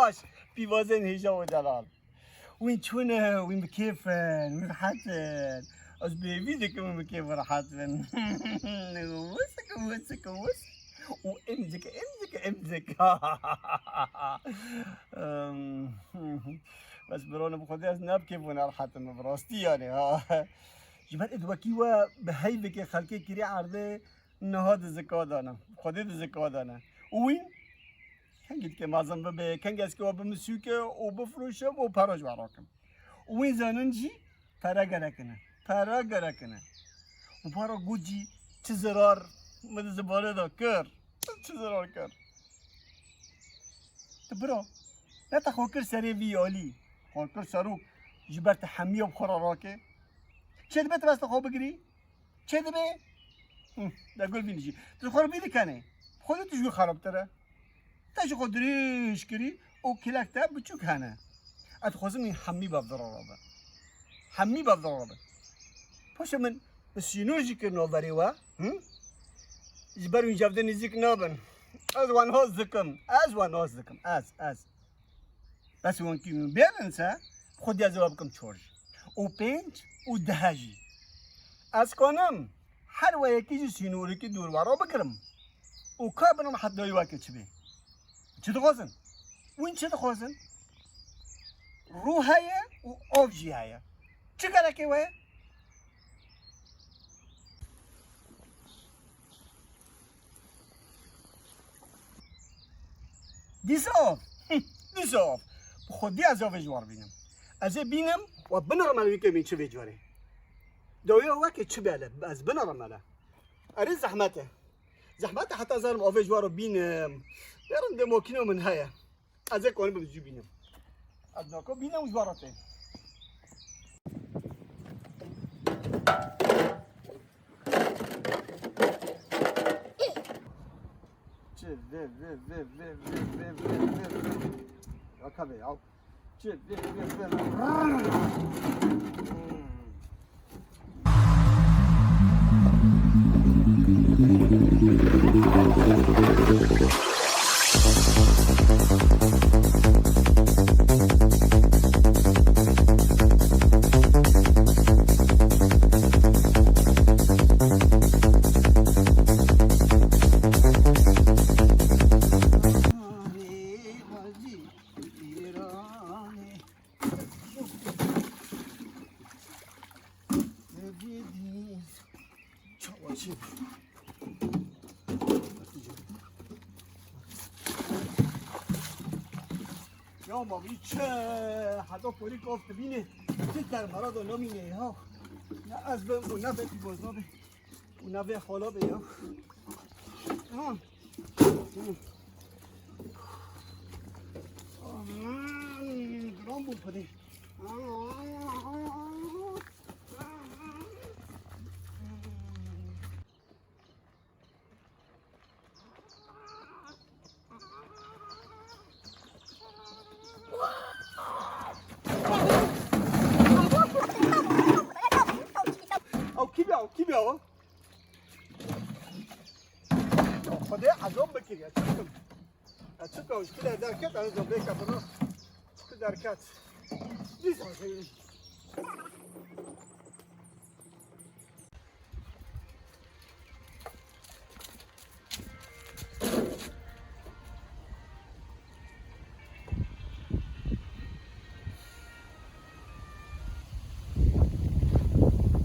باش بيوازن هجا ودلال وين شونه وين بكيفن وين حاتن از بيفيدك وين بكيف راحتن وسك وامزك بس برونا بخدي از ناب كيف وانا راحتن براستي يعني ها جبت ادوكي و بهيبك خلقي كري عرضه نهاد زكاه دانا خدي زكاه دانا وين کنگید که مازن به کنگیز که به مسیوکه و بفروشه و پراج وراکم وین زننجی پرا گرکنه و پرا گوجی چه زرار مد زباله دا کر چه زرار کر تبرا نه تا خوکر سری ویالی خوکر سرو جبرت حمیه بخورا راکه چه دبت بس خواب بگیری چه دبه در گل بینیشی تو خورا بیدی کنه خودت جو خراب تره تاش خودریش کری او کلک تا بچوک هنه ات خوزم این حمی بافدرابه پاش من سینوژی که نوبری و جبر این جفته نزیک نابن از وان هاز دکم بس وان کی من بیلنسه خودی از جواب کم چورج او پنج او دهجی از کنم هر و یکی سینوری که دور ورا بکرم او کابنم حد دایی واکه چی بی چه تخوزن؟ وين چه تخوزن؟ روحية و أوفجية چه كاركي ويا؟ ديسوف بخودي از وجوار بينم از بينم و بنرمال ويكي من چه وجواري دويا واكي چه بياله از بنرماله أريد زحمته حتى زارم أوفجوارو بينم يرن دموكينو من هيا از یک کنم بجو بینم از ناکو بینم وجواراته چه یا کبه یا چه یا مامی چه حدا پوری گفت بینه چه در مراد و نمینه ها نه از به اون نفه بی بازنابه اون نفه خالا به یا درام بود پده کی بیاو خدا عذاب بکری چه کاوش که درکت از زنده کفنا که درکت نیست آسیبی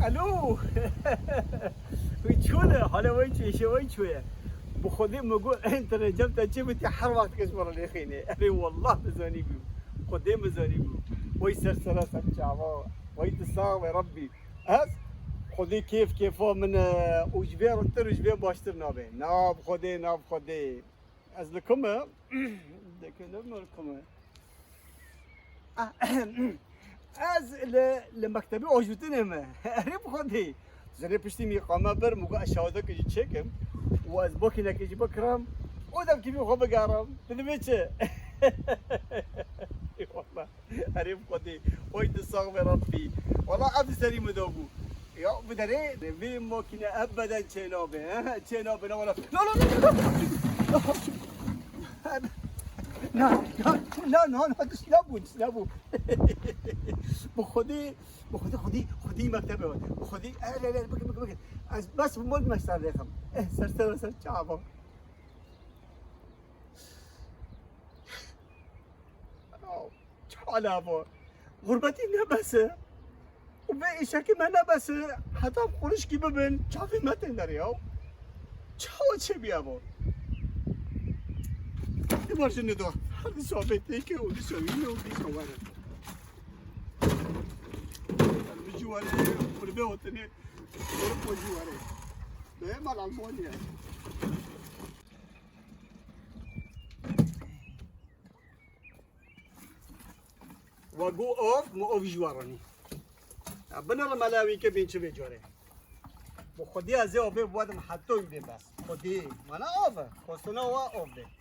الو وی چونه حالا وی چویه بخودی مگو انت رجبت چه بتی هر وقت کس مرا لیخینه اره والله بزانی بو خودی بزانی بو وی سرسره سرچاوا وی تساق ربی از خودی کیفا من اوجبه رتر اوجبه باشتر نابه ناب خودی از لکمه از لمكتبي اوجوتنم ريب خدي زري پشتی میقامه بر موقع اشهاده که چکم و از باکی نکیجی بکرم اودم که میخوام بگرم بدونی چه والله ريب خدي ويد الصاغ ربي والله عبد سليم مدوبو يا بدري في ممكن ابدا تشينوبي ها تشينوبي ولا لا نه نه نه نه دوست نبود خودی مکتب بود خودی لا بگی از بس مول مستر دیدم سر چابا چالا با غربتی نبسه و به ایشکی من نبسه حتی خورش کی ببین چافی متن داری ها چه بیا با یه بارش ندار هر صحبتی که اونی سویی اونی سواره بجواره قربه وطنی قرب بجواره به مال المانیه و گو آف مو آفی جوارانی بنا الملاوی که بین چه بجواره با خودی از این آفه بودم حتی بیم بس خودی مانا آفه خواستنا و آفه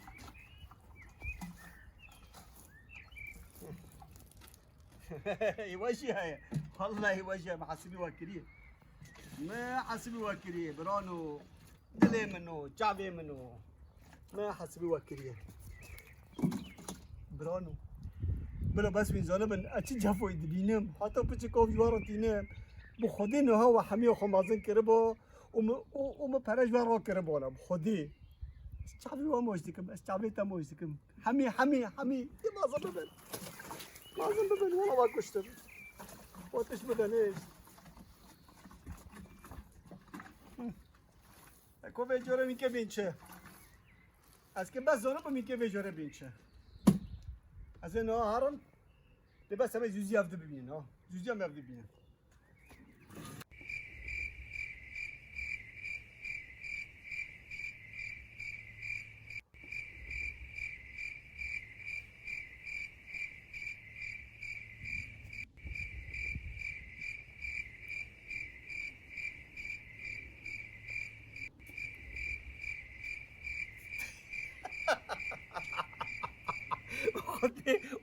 يوجه هاي والله يوجه محاسبي وكريه ما حاسبي وكريه برانو دلي منو جابي منو ما حاسبي وكريه برانو بلا بس من زالبن اچي جافو يدبينم حتى بچي كوف جوارو تينم بخودي نو هوا حمي خمازن كربو وما پرش ورا كربو لا بخودي جابي وموجدكم بس جابي تموجدكم حمي دي ما زببن لازم ببین والله ما کشتم آتش بدنش اکو بجوره میگه بینچه از که بس زانو میگه بجوره بینچه از این هارم بس همه زوزی افته ببینین ها زوزی هم افته ببینین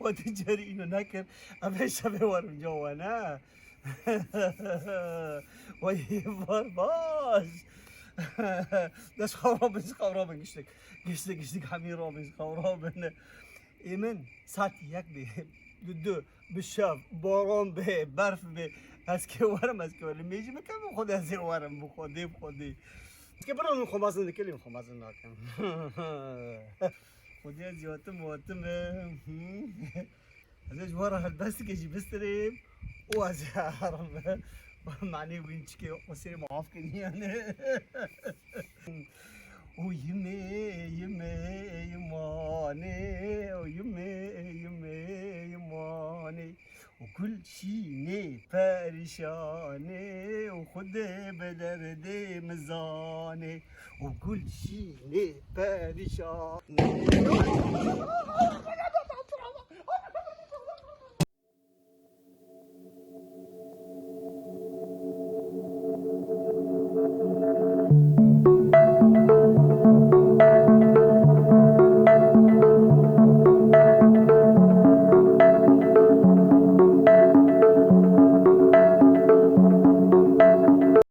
خودی جری اینو نکن اما شبه وارم جوانا وای بار باش داش خورابن گشتک همی رابن خورابن ایمن ساعتی یک به دو بشاف باران به برف به از که وارم میجی مکم خود از وارم بخودی که برام خمازن نکلیم خمازن نکن خودی از یاتم از جوارا هالبست که جی بستریم و از هرم معنی وینچ که وسیر معاف کنی یعنی و یمانه و کل شینه پریشانه و خود به درد مزانه و کل شینه پریشانه